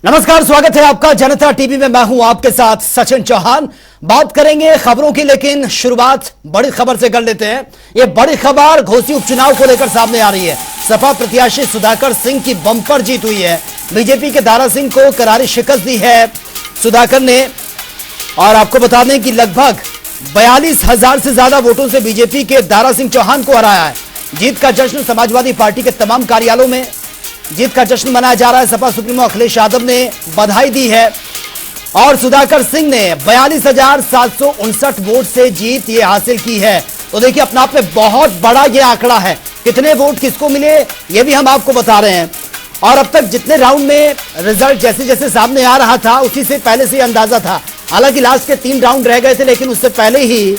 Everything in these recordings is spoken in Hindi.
नमस्कार, स्वागत है आपका जनता टीवी में। मैं हूं आपके साथ सचिन चौहान। बात करेंगे खबरों की, लेकिन शुरुआत बड़ी खबर से कर लेते हैं। यह बड़ी खबर घोसी उपचुनाव को लेकर सामने आ रही है। सपा प्रत्याशी सुधाकर सिंह की बंपर जीत हुई है। बीजेपी के दारा सिंह को करारी शिकस्त दी है सुधाकर ने। और आपको बता दें कि लगभग 42,000 से ज्यादा वोटों से बीजेपी के दारा सिंह चौहान को हराया है। जीत का जश्न समाजवादी पार्टी के तमाम कार्यालयों में जीत का जश्न मनाया जा रहा है। सपा सुप्रीमो अखिलेश यादव ने बधाई दी है और सुधाकर सिंह ने 42,759 वोट से जीत ये हासिल की है। तो देखिए, अपने आप में बहुत बड़ा ये आंकड़ा है। कितने वोट किसको मिले ये भी हम आपको बता रहे हैं। और अब तक जितने राउंड में रिजल्ट जैसे जैसे सामने आ रहा था, उसी से पहले से अंदाजा था। हालांकि लास्ट के 3 राउंड रह गए थे, लेकिन उससे पहले ही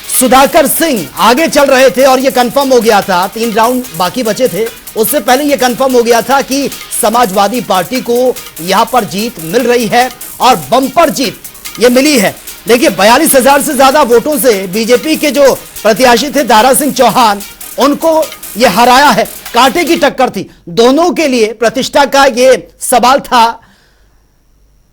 सुधाकर सिंह आगे चल रहे थे और यह कंफर्म हो गया था। 3 राउंड बाकी बचे थे, उससे पहले यह कंफर्म हो गया था कि समाजवादी पार्टी को यहां पर जीत मिल रही है और बम्पर जीत ये मिली है। देखिए, 42,000 से ज्यादा वोटों से बीजेपी के जो प्रत्याशी थे दारा सिंह चौहान, उनको यह हराया है। कांटे की टक्कर थी, दोनों के लिए प्रतिष्ठा का ये सवाल था।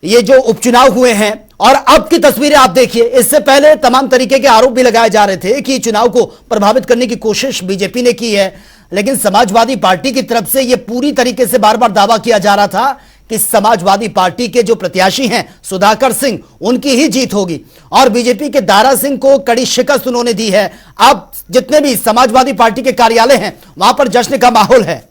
ये जो उपचुनाव हुए हैं और अब की तस्वीरें आप देखिए। इससे पहले तमाम तरीके के आरोप भी लगाए जा रहे थे कि चुनाव को प्रभावित करने की कोशिश बीजेपी ने की है, लेकिन समाजवादी पार्टी की तरफ से यह पूरी तरीके से बार बार दावा किया जा रहा था कि समाजवादी पार्टी के जो प्रत्याशी हैं सुधाकर सिंह, उनकी ही जीत होगी। और बीजेपी के दारा सिंह को कड़ी शिकस्त उन्होंने दी है। अब जितने भी समाजवादी पार्टी के कार्यालय हैं, वहां पर जश्न का माहौल है।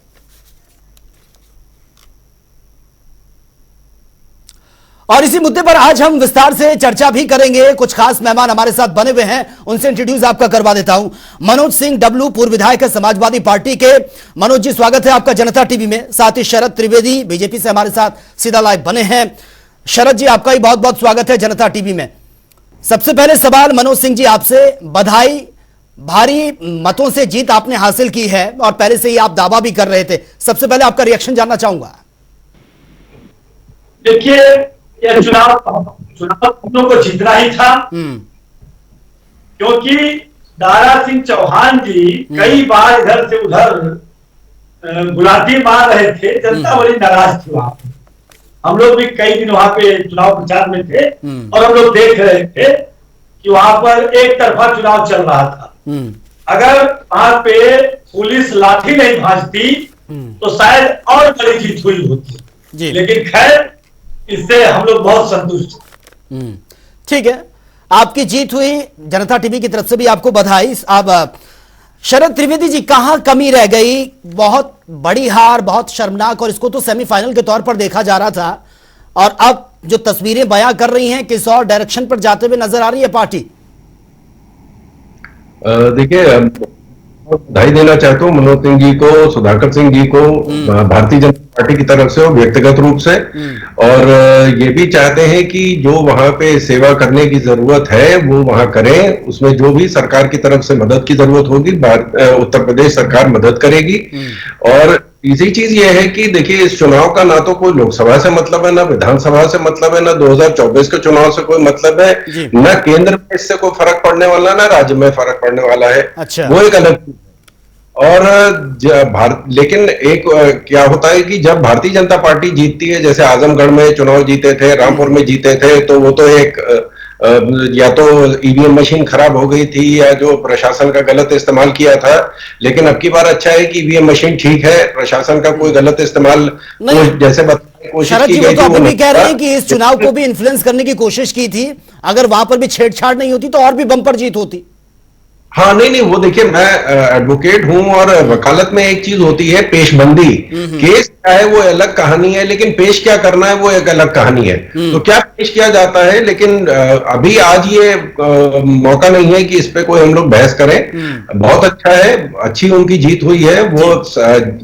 और इसी मुद्दे पर आज हम विस्तार से चर्चा भी करेंगे। कुछ खास मेहमान हमारे साथ बने हुए हैं, उनसे इंट्रोड्यूस आपका करवा देता हूं। मनोज सिंह डब्लू, पूर्व विधायक है समाजवादी पार्टी के। मनोज जी, स्वागत है आपका जनता टीवी में। साथ ही शरद त्रिवेदी बीजेपी से हमारे साथ सीधा लाइव बने हैं। शरद जी, आपका भी बहुत बहुत स्वागत है जनता टीवी में। सबसे पहले सवाल मनोज सिंह जी आपसे, बधाई, भारी मतों से जीत आपने हासिल की है और पहले से ही आप दावा भी कर रहे थे। सबसे पहले आपका रिएक्शन जानना चाहूंगा। देखिए, यह चुनाव हम लोग को जीतना ही था, क्योंकि दारा सिंह चौहान जी कई बार इधर से उधर गुलाटी मार रहे थे। जनता बड़ी नाराज थी वहां पे। हम लोग भी कई दिन वहां पे चुनाव प्रचार में थे और हम लोग देख रहे थे कि वहां पर एक तरफा चुनाव चल रहा था। अगर वहां पे पुलिस लाठी नहीं भाजती तो शायद और बड़ी जीत हुई होती, लेकिन खैर इससे हम लोग बहुत संतुष्ट हैं। ठीक है, आपकी जीत हुई, जनता टीवी की तरफ से भी आपको बधाई। अब शरद त्रिवेदी जी, कहां कमी रह गई? बहुत बड़ी हार, बहुत शर्मनाक, और इसको तो सेमीफाइनल के तौर पर देखा जा रहा था, और अब जो तस्वीरें बयां कर रही हैं, किस और डायरेक्शन पर जाते हुए नजर आ रही है पार्टी? देखिए, बधाई देना चाहता हूँ मनोज सिंह जी को, सुधाकर सिंह जी को, भारतीय जनता पार्टी की तरफ से और व्यक्तिगत रूप से। और ये भी चाहते हैं कि जो वहां पे सेवा करने की जरूरत है वो वहां करें। उसमें जो भी सरकार की तरफ से मदद की जरूरत होगी, उत्तर प्रदेश सरकार मदद करेगी। और तीसरी चीज ये है कि देखिए, इस चुनाव का ना तो कोई लोकसभा से मतलब है, ना विधानसभा से मतलब है, ना 2024 के चुनाव से कोई मतलब है, ना केंद्र में इससे कोई फर्क पड़ने वाला, ना राज्य में फर्क पड़ने वाला है। अच्छा। वो एक अलग चीज। और लेकिन एक क्या होता है कि जब भारतीय जनता पार्टी जीतती है, जैसे आजमगढ़ में चुनाव जीते थे, रामपुर में जीते थे, तो वो तो एक या तो ईवीएम मशीन खराब हो गई थी या जो प्रशासन का गलत इस्तेमाल किया था। लेकिन अब की बार अच्छा है कि ईवीएम मशीन ठीक है, प्रशासन का कोई गलत इस्तेमाल जैसे शरद जी, वो तो अभी भी कह रहे हैं कि इस चुनाव को भी इन्फ्लुएंस करने की कोशिश की थी। अगर वहां पर भी छेड़छाड़ नहीं होती तो और भी बम्पर जीत होती। हाँ, नहीं, वो देखिए, मैं एडवोकेट हूं और वकालत में एक चीज होती है पेशबंदी। केस क्या है वो अलग कहानी है, लेकिन पेश क्या करना है वो एक अलग कहानी है। तो क्या पेश किया जाता है, लेकिन अभी आज ये मौका नहीं है कि इस पे कोई हम लोग बहस करें। बहुत अच्छा है, अच्छी उनकी जीत हुई है, वो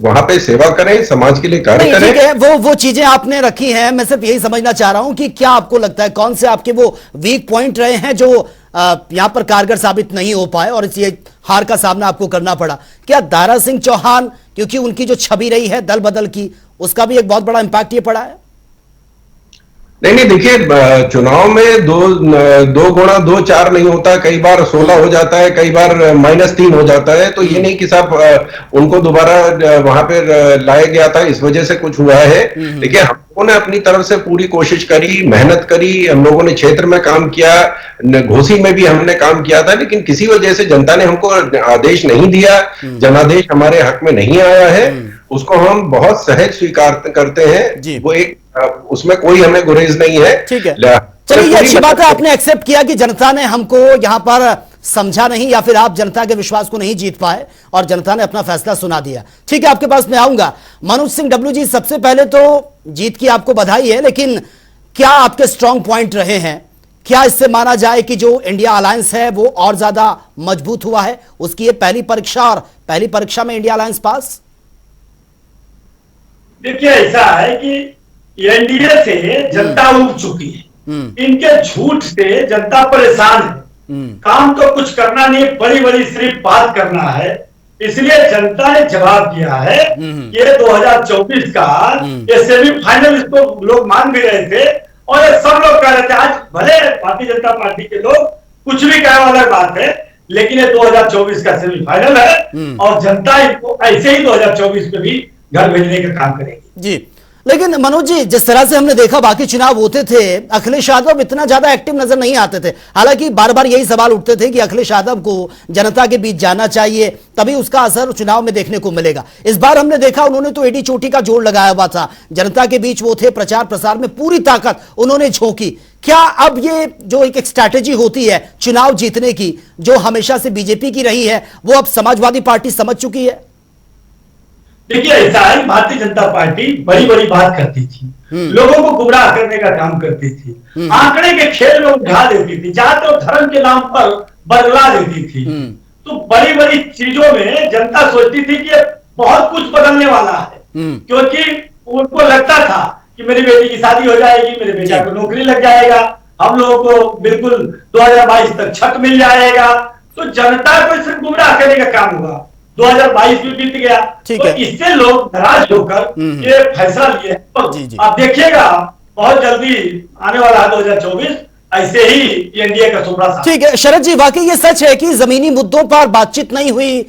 वहां पे सेवा करें, समाज के लिए कार्य करें। ठीक है, वो चीजें आपने रखी हैं। मैं सिर्फ यही समझना चाह रहा हूं कि क्या आपको लगता है कौन से आपके वो वीक पॉइंट रहे हैं जो यहां पर कारगर साबित नहीं हो पाए और इस हार का सामना आपको करना पड़ा? क्या दारा सिंह चौहान, क्योंकि उनकी जो छवि रही है दल बदल की, उसका भी एक बहुत बड़ा इंपैक्ट ये पड़ा है? नहीं देखिए, चुनाव में दो गुणा दो चार नहीं होता, कई बार 16 हो जाता है, कई बार -3 हो जाता है। तो ये नहीं कि साहब उनको दोबारा वहां पे लाया गया था इस वजह से कुछ हुआ है। देखिए, हम लोगों ने अपनी तरफ से पूरी कोशिश करी, मेहनत करी, हम लोगों ने क्षेत्र में काम किया, घोसी में भी हमने काम किया था, लेकिन किसी वजह से जनता ने हमको आदेश नहीं दिया, जनादेश हमारे हक में नहीं आया है। उसको हम बहुत सहज स्वीकार करते हैं। वो एक उसमें कोई हमें गुरेज नहीं है। ठीक है, चलिए ये अच्छी बात है, आपने एक्सेप्ट किया कि जनता ने हमको यहां पर समझा नहीं, या फिर आप जनता के विश्वास को नहीं जीत पाए और जनता ने अपना फैसला सुना दिया। ठीक है, आपके पास मैं आऊंगा। मनोज सिंह डब्ल्यू जी, सबसे पहले तो जीत की आपको बधाई है, लेकिन क्या आपके स्ट्रांग पॉइंट रहे हैं? क्या इससे माना जाए कि जो इंडिया अलायंस है वो और ज्यादा मजबूत हुआ है? उसकी ये पहली परीक्षा, और पहली परीक्षा में इंडिया अलायंस पास? देखिए, ऐसा है कि एनडीए से जनता उब चुकी है, इनके झूठ से जनता परेशान है। काम तो कुछ करना नहीं, बड़ी बड़ी सिर्फ बात करना है। इसलिए जनता ने जवाब दिया है। ये 2024 का ये सेमीफाइनल इसको लोग मान भी रहे थे, और ये सब लोग कह रहे थे। आज भले भारतीय जनता पार्टी के लोग कुछ भी कहे, अलग बात है, लेकिन ये 2024 का सेमीफाइनल है, और जनता इनको ऐसे ही 2024 में भी घर भेजने का काम करेगी। जी, लेकिन मनोज जी, जिस तरह से हमने देखा बाकी चुनाव होते थे, अखिलेश यादव इतना ज्यादा एक्टिव नजर नहीं आते थे। हालांकि बार बार यही सवाल उठते थे कि अखिलेश यादव को जनता के बीच जाना चाहिए, तभी उसका असर चुनाव में देखने को मिलेगा। इस बार हमने देखा उन्होंने तो एडी चोटी का जोड़ लगाया हुआ था, जनता के बीच वो थे, प्रचार प्रसार में पूरी ताकत उन्होंने झोंकी। क्या अब ये जो एक स्ट्रैटेजी होती है चुनाव जीतने की, जो हमेशा से बीजेपी की रही है, वो अब समाजवादी पार्टी समझ चुकी है? देखिए, ऐसा है, भारतीय जनता पार्टी बड़ी बड़ी बात करती थी, लोगों को गुमराह करने का काम करती थी, आंकड़े के खेल में उठा देती थी, जहां तो धर्म के नाम पर बदला देती थी। तो बड़ी बड़ी चीजों में जनता सोचती थी कि बहुत कुछ बदलने वाला है, क्योंकि उनको लगता था कि मेरी बेटी की शादी हो जाएगी, मेरे बेटा को नौकरी लग जाएगा, हम लोगों को बिल्कुल 2022 तक छत मिल जाएगा। तो जनता को सिर्फ गुमराह करने का काम हुआ। 2022 भी बीत गया, तो इससे लोग नाराज होकर ये फैसला लिए। आप देखिएगा, बहुत जल्दी आने वाला है 2024, ऐसे ही एनडीए का सुपड़ा। ठीक है शरद जी, वाकई ये सच है कि जमीनी मुद्दों पर बातचीत नहीं हुई,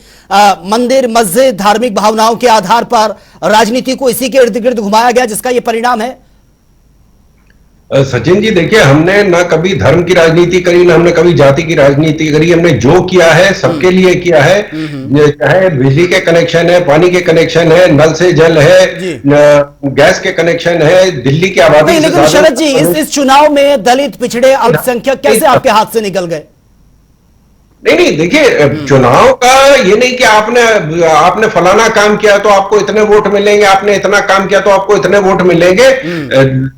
मंदिर मस्जिद धार्मिक भावनाओं के आधार पर राजनीति को इसी के इर्द गिर्द घुमाया गया, जिसका ये परिणाम है? सचिन जी, देखिए, हमने ना कभी धर्म की राजनीति करी, ना हमने कभी जाति की राजनीति करी। हमने जो किया है सबके लिए किया है। चाहे बिजली के कनेक्शन है, पानी के कनेक्शन है, नल से जल है, गैस के कनेक्शन है, दिल्ली की आबादी। लेकिन शरद जी, इस चुनाव में दलित, पिछड़े, अल्पसंख्यक कैसे आपके हाथ से निकल गए? नहीं देखिए, चुनाव का ये नहीं कि आपने फलाना काम किया तो आपको इतने वोट मिलेंगे, आपने इतना काम किया तो आपको इतने वोट मिलेंगे।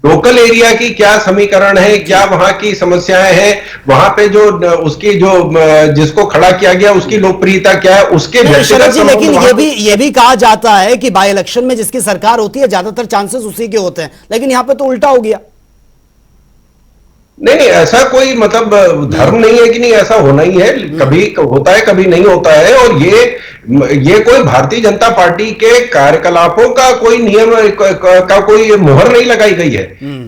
लोकल एरिया की क्या समीकरण है, क्या वहां की समस्याएं हैं, वहां पे जो उसकी जो जिसको खड़ा किया गया उसकी लोकप्रियता क्या है, उसके लेकिन ये भी कहा जाता है कि बाई इलेक्शन में जिसकी सरकार होती है ज्यादातर चांसेस उसी के होते हैं, लेकिन यहां पे तो उल्टा हो गया। नहीं, ऐसा कोई मतलब धर्म नहीं है कि नहीं, ऐसा होना ही है, कभी होता है कभी नहीं होता है। और ये कोई भारतीय जनता पार्टी के कार्यकलापों का कोई नियम का कोई मुहर नहीं लगाई गई है।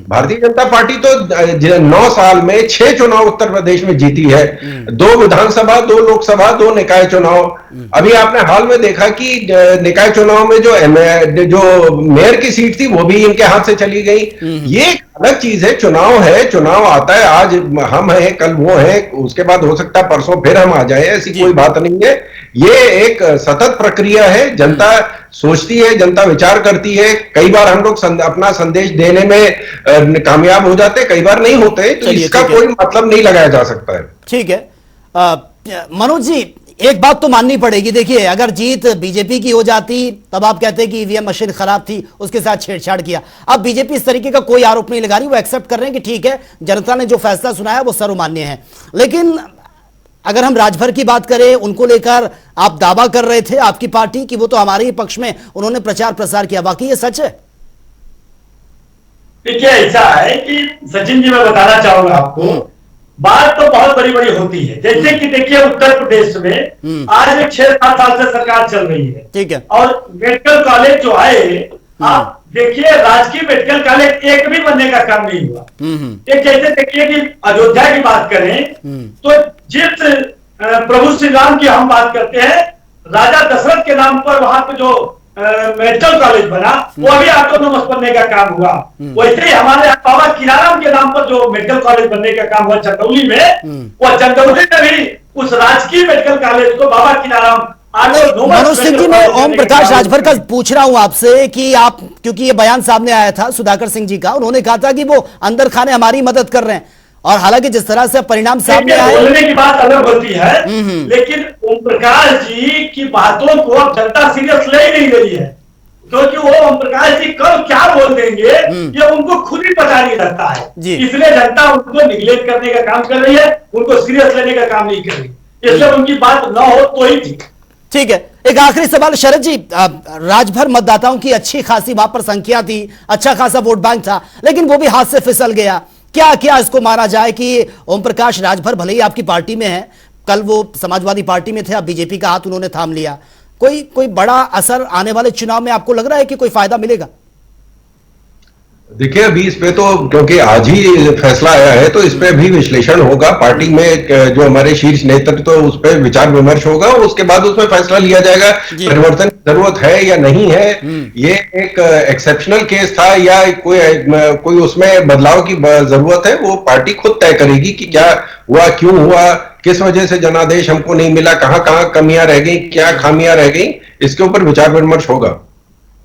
भारतीय जनता पार्टी तो 9 साल में 6 चुनाव उत्तर प्रदेश में जीती है, 2 विधानसभा, 2 लोकसभा, 2 निकाय चुनाव। अभी आपने हाल में देखा कि निकाय चुनाव में जो मेयर की सीट थी वो भी इनके हाथ से चली गई। ये अलग चीज है, चुनाव है, चुनाव आता है, आज हम हैं कल वो हैं, उसके बाद हो सकता है परसों फिर हम आ जाए, ऐसी कोई बात नहीं है। ये एक सतत प्रक्रिया है, जनता सोचती है, जनता विचार करती है। कई बार हम लोग अपना संदेश देने में कामयाब हो जाते, कई बार नहीं होते, तो इसका कोई मतलब नहीं लगाया जा सकता है। ठीक है मनोज जी, एक बात तो माननी पड़ेगी, देखिए अगर जीत बीजेपी की हो जाती तब आप कहते हैं कि ईवीएम मशीन खराब थी, उसके साथ छेड़छाड़ किया। अब बीजेपी इस तरीके का कोई आरोप नहीं लगा रही, वो एक्सेप्ट कर रहे हैं कि ठीक है, जनता ने जो फैसला सुनाया वो सर्वमान्य है। लेकिन अगर हम राजभर की बात करें, उनको लेकर आप दावा कर रहे थे आपकी पार्टी कि वो तो हमारे ही पक्ष में उन्होंने प्रचार प्रसार किया, बाकी ये सच है? देखिए, ऐसा है कि सचिन जी, मैं बताना चाहूंगा आपको, बात तो बहुत बड़ी बड़ी होती है। जैसे कि देखिए, उत्तर प्रदेश में आज 6-7 साल से सरकार चल रही है, ठीक है, और मेडिकल कॉलेज जो है, आप देखिए राजकीय मेडिकल कॉलेज एक भी बनने का काम नहीं हुआ। एक जैसे देखिए कि अयोध्या की बात करें तो जिस प्रभु श्री राम की हम बात करते हैं, राजा दशरथ के नाम पर वहां पे जो मेडिकल कॉलेज बना वो अभी ऑटोनोमस बनने का काम हुआ। वैसे ही हमारे बाबा किनाराम के नाम पर जो मेडिकल कॉलेज बनने का काम हुआ चंदौली में, वो चंदौली में भी उस राजकीय मेडिकल कॉलेज को बाबा किनाराम मनोज सिंह जी, मैं ओम प्रकाश राजभर का पूछ रहा हूं आपसे कि आप, क्योंकि ये बयान सामने आया था सुधाकर सिंह जी का, उन्होंने कहा था कि वो अंदर खाने हमारी मदद कर रहे हैं, और हालांकि जिस तरह से परिणाम सामने आए, बोलने की बात अलग होती है, लेकिन ओम प्रकाश जी की बातों को अब जनता सीरियस ले ही नहीं रही है, क्योंकि वो ओम प्रकाश जी कल क्या बोल देंगे ये उनको खुद ही पता नहीं लगता है। इसलिए जनता उनको निगलेक्ट करने का काम कर रही है, उनको सीरियस लेने का काम नहीं कर रही, इसलिए उनकी बात न हो तो ही ठीक। ठीक है, एक आखिरी सवाल शरद जी, राजभर मतदाताओं की अच्छी खासी वहां पर संख्या थी, अच्छा खासा वोट बैंक था, लेकिन वो भी हाथ से फिसल गया। क्या क्या इसको माना जाए कि ओम प्रकाश राजभर भले ही आपकी पार्टी में है, कल वो समाजवादी पार्टी में थे, अब बीजेपी का हाथ उन्होंने थाम लिया, कोई बड़ा असर आने वाले चुनाव में आपको लग रहा है कि कोई फायदा मिलेगा? देखिए अभी इस पे तो क्योंकि आज ही फैसला आया है तो इस पे भी विश्लेषण होगा, पार्टी में जो हमारे शीर्ष नेतृत्व तो उस पर विचार विमर्श होगा, उसके बाद उसमें फैसला लिया जाएगा परिवर्तन की जरूरत है या नहीं है। ये एक एक्सेप्शनल केस था या कोई उसमें बदलाव की जरूरत है, वो पार्टी खुद तय करेगी कि क्या हुआ, क्यों हुआ, किस वजह से जनादेश हमको नहीं मिला, कहां कहां कमियां रह गई, क्या खामियां रह गई, इसके ऊपर विचार विमर्श होगा।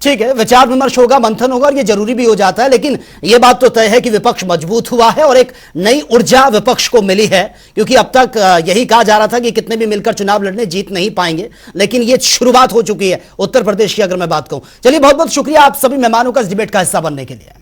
ठीक है, विचार विमर्श होगा, मंथन होगा, और ये जरूरी भी हो जाता है, लेकिन ये बात तो तय है कि विपक्ष मजबूत हुआ है और एक नई ऊर्जा विपक्ष को मिली है, क्योंकि अब तक यही कहा जा रहा था कि कितने भी मिलकर चुनाव लड़ने जीत नहीं पाएंगे, लेकिन ये शुरुआत हो चुकी है उत्तर प्रदेश की, अगर मैं बात कहूं। चलिए, बहुत बहुत शुक्रिया आप सभी मेहमानों का इस डिबेट का हिस्सा बनने के लिए।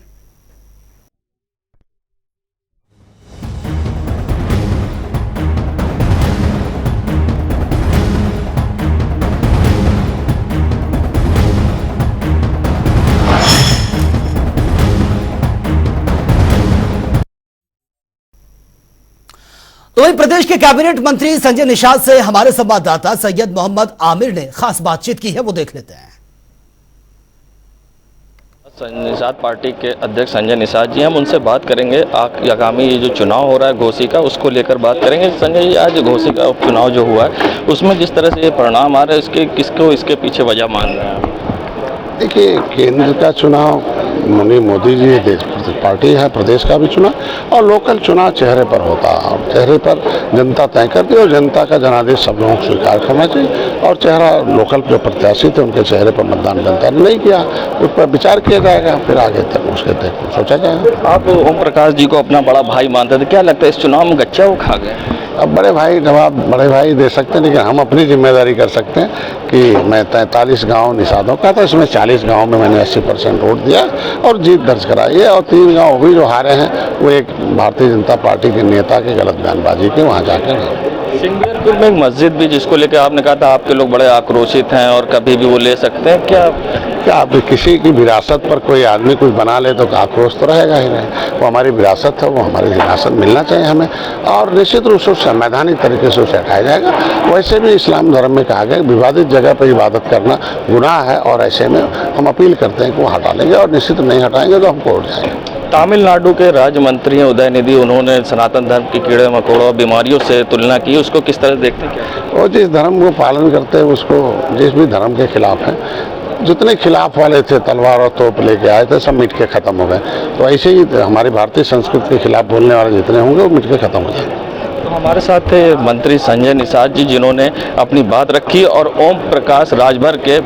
तो वही प्रदेश के कैबिनेट मंत्री संजय निषाद से हमारे संवाददाता सैयद मोहम्मद आमिर ने खास बातचीत की है, वो देख लेते हैं। संजय निषाद पार्टी के अध्यक्ष संजय निषाद जी, हम उनसे बात करेंगे आगामी ये जो चुनाव हो रहा है घोसी का, उसको लेकर बात करेंगे। संजय जी, आज घोसी का उपचुनाव जो हुआ है उसमें जिस तरह से ये परिणाम आ रहे हैं, इसके किसको इसके पीछे वजह मान रहे हैं? देखिए, केंद्र का चुनाव मोदी जी देश पार्टी है, प्रदेश का भी चुनाव और लोकल चुनाव चेहरे पर होता है, और चेहरे पर जनता तय करती है, और जनता का जनादेश सब लोगों को स्वीकार करना चाहिए, और चेहरा लोकल जो प्रत्याशी थे उनके चेहरे पर मतदान जनता ने नहीं किया, उस पर विचार किया जाएगा, फिर आगे तक उसके तक सोचा जाएगा। आप ओम प्रकाश जी को अपना बड़ा भाई मानते थे, क्या लगता है इस चुनाव में गच्चा वो खा गए? अब बड़े भाई जवाब बड़े भाई दे सकते हैं, लेकिन हम अपनी जिम्मेदारी कर सकते हैं कि मैं 43 गांव निषादों का था, इसमें 40 गांव में मैंने 80% वोट दिया और जीत दर्ज कराई है, और 3 गांव भी जो हारे हैं वो एक भारतीय जनता पार्टी के नेता के गलत बयानबाजी के वहाँ जाकर। सिंगरपुर में एक मस्जिद भी जिसको लेकर आपने कहा था आपके लोग बड़े आक्रोशित हैं और कभी भी वो ले सकते हैं, क्या आप किसी की विरासत पर कोई आदमी कुछ बना ले तो आक्रोश तो रहेगा ही नहीं। वो हमारी विरासत है, वो हमारी विरासत मिलना चाहिए हमें, और निश्चित रूप से संवैधानिक तरीके से उसे हटाया जाएगा। वैसे भी इस्लाम धर्म में कहा गया विवादित जगह पर इबादत करना गुनाह है, और ऐसे में हम अपील करते हैं कि वो हटा लेंगे, और निश्चित नहीं हटाएंगे तो हम कोर्ट जाएंगे। तमिलनाडु के राज्य मंत्री हैं उदयनिधि, उन्होंने सनातन धर्म की कीड़े मकोड़ों बीमारियों से तुलना की, उसको किस तरह देखते हैं? वो जिस धर्म को पालन करते हैं उसको, जिस भी धर्म के खिलाफ है, जितने खिलाफ वाले थे तलवार और तोप लेके आए थे सब मिट के खत्म हो गए, तो ऐसे ही हमारी भारतीय संस्कृति के खिलाफ बोलने वाले जितने होंगे वो मिट के खत्म हो जाएंगे। तो हमारे साथ थे मंत्री संजय निषाद जी, जिन्होंने अपनी बात रखी, और ओम प्रकाश राजभर के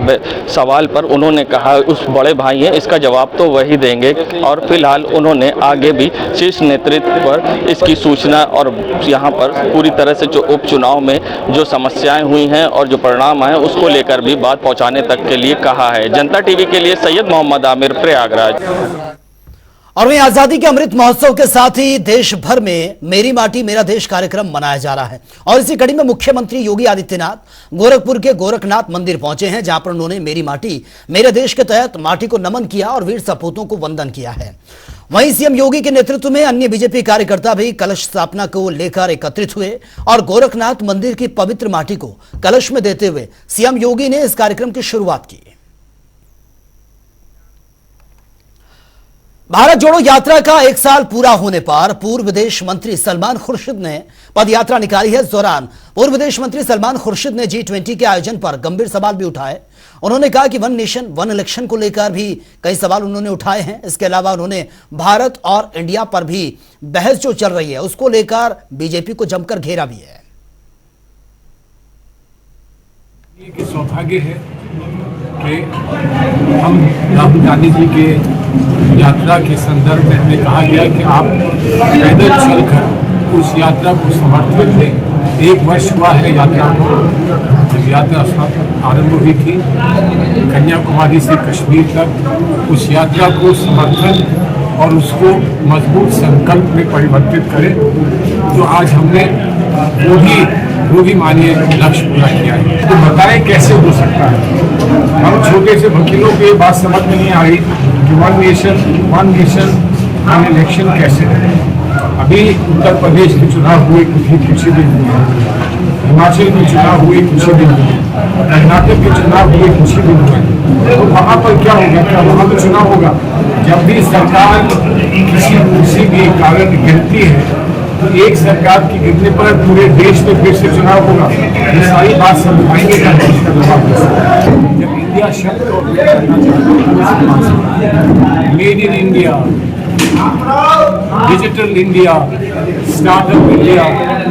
सवाल पर उन्होंने कहा उस बड़े भाई हैं, इसका जवाब तो वही देंगे, और फिलहाल उन्होंने आगे भी शीर्ष नेतृत्व पर इसकी सूचना और यहाँ पर पूरी तरह से जो उपचुनाव में जो समस्याएं हुई हैं और जो परिणाम आए उसको लेकर भी बात पहुँचाने तक के लिए कहा है। जनता टीवी के लिए सैयद मोहम्मद आमिर, प्रयागराज। और वहीं आजादी के अमृत महोत्सव के साथ ही देश भर में मेरी माटी मेरा देश कार्यक्रम मनाया जा रहा है, और इसी कड़ी में मुख्यमंत्री योगी आदित्यनाथ गोरखपुर के गोरखनाथ मंदिर पहुंचे हैं, जहां पर उन्होंने मेरी माटी मेरे देश के तहत माटी को नमन किया और वीर सपूतों को वंदन किया है। वहीं सीएम योगी के नेतृत्व में अन्य बीजेपी कार्यकर्ता भी कलश स्थापना को लेकर एकत्रित हुए और गोरखनाथ मंदिर की पवित्र माटी को कलश में देते हुए सीएम योगी ने इस कार्यक्रम की शुरुआत की। भारत जोड़ो यात्रा का 1 साल पूरा होने पर पूर्व विदेश मंत्री सलमान खुर्शीद ने पदयात्रा निकाली है। इस दौरान पूर्व विदेश मंत्री सलमान खुर्शीद ने G20 के आयोजन पर गंभीर सवाल भी उठाए। उन्होंने कहा कि वन नेशन वन इलेक्शन को लेकर भी कई सवाल उन्होंने उठाए हैं। इसके अलावा उन्होंने भारत और इंडिया पर भी बहस जो चल रही है उसको लेकर बीजेपी को जमकर घेरा भी है। ये सौभाग्य है कि हम राहुल गांधी जी के यात्रा के संदर्भ में हमें कहा गया कि आप पैदल चलकर उस यात्रा को समर्थन दें। 1 वर्ष हुआ है यात्रा को, जब यात्रा आरंभ हुई थी कन्याकुमारी से कश्मीर तक, उस यात्रा को समर्थन और उसको मजबूत संकल्प में परिवर्तित करें। तो आज हमने वो भी मानिए लक्ष्य पूरा किया है। तो बताएं कैसे हो सकता है। हम छोटे से वकीलों को ये बात समझ में नहीं आ रही कि वन नेशन वन इलेक्शन कैसे है। अभी उत्तर प्रदेश के चुनाव हुए कुछ ही दिन हुए, हिमाचल के चुनाव हुए कुछ ही दिन हुए, कर्नाटक के चुनाव हुए कुछ ही दिन हुए। तो वहाँ पर क्या होगा? क्या वहाँ पर चुनाव होगा? जब भी सरकार किसी भी कारण गिरती है तो एक सरकार की गिरने पर पूरे देश में फिर से चुनाव होगा। ये सारी बात समझाएंगे क्या इसका जवाब दे सकते। जब इंडिया शब्द को made in India, digital India, startup India,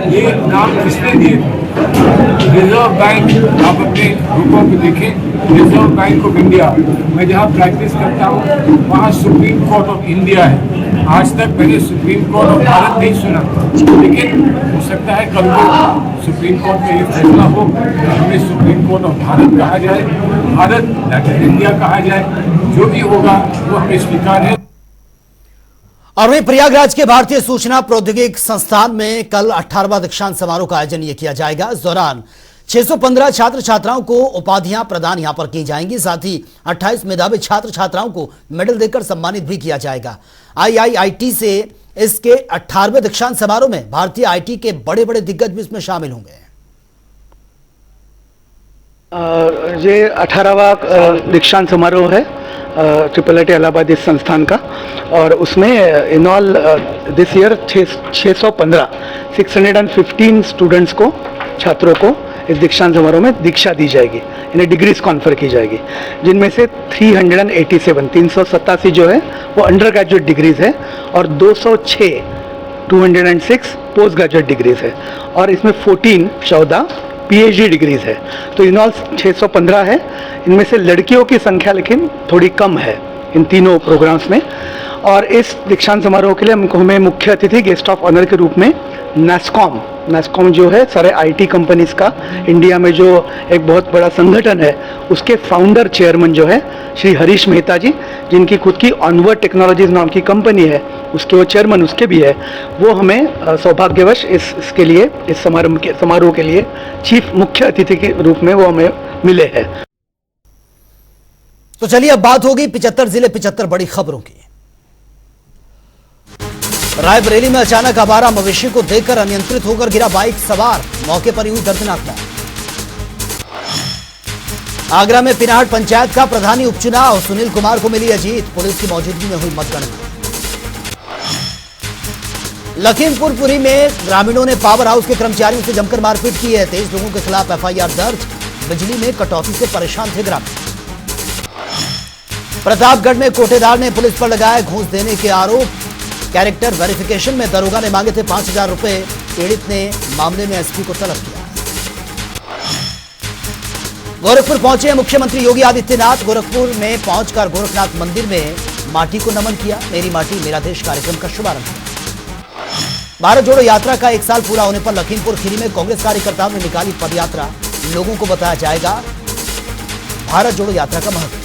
ये नाम किसने दिए थे? रिजर्व बैंक, आप अपने ग्रुपों को देखें, रिजर्व बैंक ऑफ इंडिया। मैं जहाँ प्रैक्टिस करता हूँ वहाँ सुप्रीम कोर्ट ऑफ इंडिया है। आज तक मैंने सुप्रीम कोर्ट ऑफ भारत नहीं सुना, लेकिन हो सकता है कल को सुप्रीम कोर्ट में ये फैसला हो कि हमें सुप्रीम कोर्ट ऑफ भारत कहा जाए, भारत दैट इंडिया कहा जाए। जो भी होगा वो हमें स्वीकार है। और वहीं प्रयागराज के भारतीय सूचना प्रौद्योगिकी संस्थान में कल 18वां दीक्षांत समारोह का आयोजन यह किया जाएगा। इस दौरान 615 छात्र छात्राओं को उपाधियां प्रदान यहां पर की जाएंगी। साथ ही 28 मेधावी छात्र छात्राओं को मेडल देकर सम्मानित भी किया जाएगा। IIIT से इसके 18वें दीक्षांत समारोह में भारतीय IT के बड़े बड़े दिग्गज भी इसमें शामिल होंगे। ये 18वां दीक्षांत समारोह है IIIT इलाहाबाद इस संस्थान का, और उसमें in all this year 615 students को, छात्रों को इस दीक्षांत समारोह में दीक्षा दी जाएगी, इन्हें डिग्रीज कॉन्फर की जाएगी, जिनमें से 387 जो है वो अंडर ग्रेजुएट डिग्रीज है और 206 पोस्ट ग्रेजुएट डिग्रीज है, और इसमें 14 PhD डिग्रीज है। तो इन ऑल 615 है। इनमें से लड़कियों की संख्या लेकिन थोड़ी कम है इन तीनों प्रोग्राम्स में। और इस दीक्षांत समारोह के लिए हमें मुख्य अतिथि गेस्ट ऑफ ऑनर के रूप में NASSCOM जो है सारे IT कंपनीज का इंडिया में जो एक बहुत बड़ा संगठन है, उसके फाउंडर चेयरमैन जो है श्री हरीश मेहता जी, जिनकी खुद की ऑनवर्ड टेक्नोलॉजीज नाम की कंपनी है, उसके वो चेयरमैन उसके भी है, वो हमें सौभाग्यवश इसके लिए, इस समारोह के लिए चीफ मुख्य अतिथि के रूप में वो हमें मिले हैं। तो चलिए अब बात होगी 75 जिले 75 बड़ी खबरों की। रायबरेली में अचानक आवारा मवेशी को देखकर अनियंत्रित होकर गिरा बाइक सवार, मौके पर ही हुई दर्दनाक मौत। आगरा में पिनाहट पंचायत का प्रधानी उपचुनाव, सुनील कुमार को मिली जीत, पुलिस की मौजूदगी में हुई मतगणना। लखीमपुर में ग्रामीणों ने पावर हाउस के कर्मचारियों से जमकर मारपीट की है, 23 लोगों के खिलाफ FIR दर्ज, बिजली में कटौती से परेशान थे ग्रामीण। प्रतापगढ़ में कोटेदार ने पुलिस पर लगाए घूस देने के आरोप, कैरेक्टर वेरिफिकेशन में दरोगा ने मांगे थे 5000 रुपए, पीड़ित ने मामले में SP को तलब किया। गोरखपुर पहुंचे मुख्यमंत्री योगी आदित्यनाथ, गोरखपुर में पहुंचकर गोरखनाथ मंदिर में माटी को नमन किया, मेरी माटी मेरा देश कार्यक्रम का शुभारंभ किया। भारत जोड़ो यात्रा का 1 साल पूरा होने पर लखीमपुर खीरी में कांग्रेस कार्यकर्ताओं ने निकाली पदयात्रा, लोगों को बताया जाएगा भारत जोड़ो यात्रा का महत्व।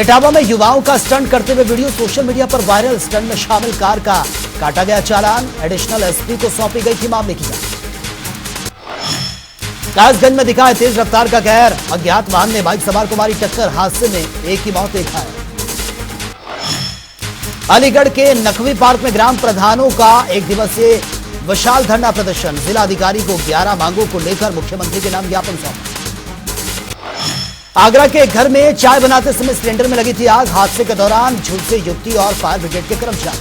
इटावा में युवाओं का स्टंट करते हुए वीडियो सोशल मीडिया पर वायरल, स्टंट में शामिल कार का काटा गया चालान, एडिशनल SP को सौंपी गई थी मामले की जांच। कासगंज में दिखा है तेज रफ्तार का कहर, अज्ञात वाहन ने बाइक सवार को मारी टक्कर, हादसे में एक की मौत, एक घायल। अलीगढ़ के नकवी पार्क में ग्राम प्रधानों का 1 दिवसीय विशाल धरना प्रदर्शन, जिला अधिकारी को 11 मांगों को लेकर मुख्यमंत्री के नाम ज्ञापन सौंपा। आगरा के एक घर में चाय बनाते समय सिलेंडर में लगी थी आग। हादसे के दौरान झुलसे युवती और फायर ब्रिगेड के कर्मचारी।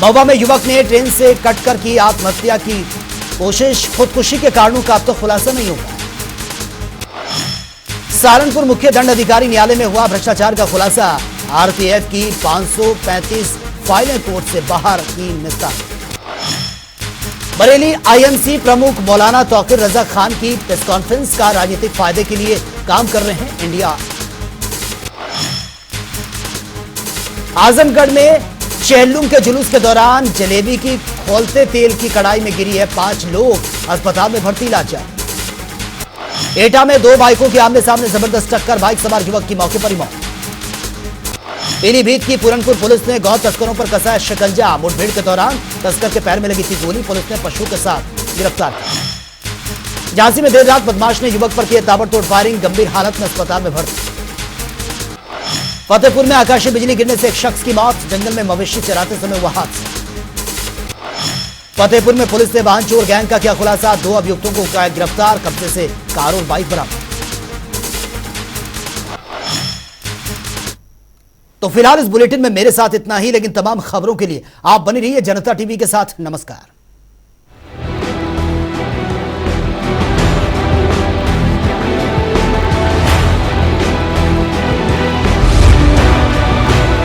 महुआ में युवक ने ट्रेन से कटकर की आत्महत्या की कोशिश। खुदकुशी के कारणों का अब तक खुलासा नहीं हुआ। सहारनपुर मुख्य दंड अधिकारी न्यायालय में हुआ भ्रष्टाचार का खुलासा। आरपीएफ की 535 फाइलें कोर्ट से बाहर की निस्तार। बरेली आईएमसी प्रमुख मौलाना तौकीर रजा खान की प्रेस कॉन्फ्रेंस का राजनीतिक फायदे के लिए काम कर रहे हैं इंडिया। आजमगढ़ में चेहल्लुम के जुलूस के दौरान जलेबी की खौलते तेल की कड़ाई में गिरी है। 5 लोग अस्पताल में भर्ती लाचार। एटा में 2 बाइकों की आमने सामने जबरदस्त टक्कर। बाइक सवार युवक की मौके पर ही मौत। पीलीभीत की पूरनपुर पुलिस ने गौ तस्करों पर कसा है शिकंजा। मुठभेड़ के दौरान तस्कर के पैर में लगी थी गोली। पुलिस ने पशु के साथ गिरफ्तार किया। झांसी में देर रात बदमाश ने युवक पर किए ताबड़तोड़ फायरिंग। गंभीर हालत में अस्पताल में भर्ती। फतेहपुर में आकाशीय बिजली गिरने से एक शख्स की मौत। जंगल में मवेशी चराते समय हुआ हादसा। फतेहपुर में पुलिस ने वाहन चोर गैंग का किया खुलासा। 2 अभियुक्तों को किया गिरफ्तार। कब्जे से कार और बाइक बरामद। तो फिलहाल इस बुलेटिन में मेरे साथ इतना ही, लेकिन तमाम खबरों के लिए आप बने रहिए जनता टीवी के साथ। नमस्कार।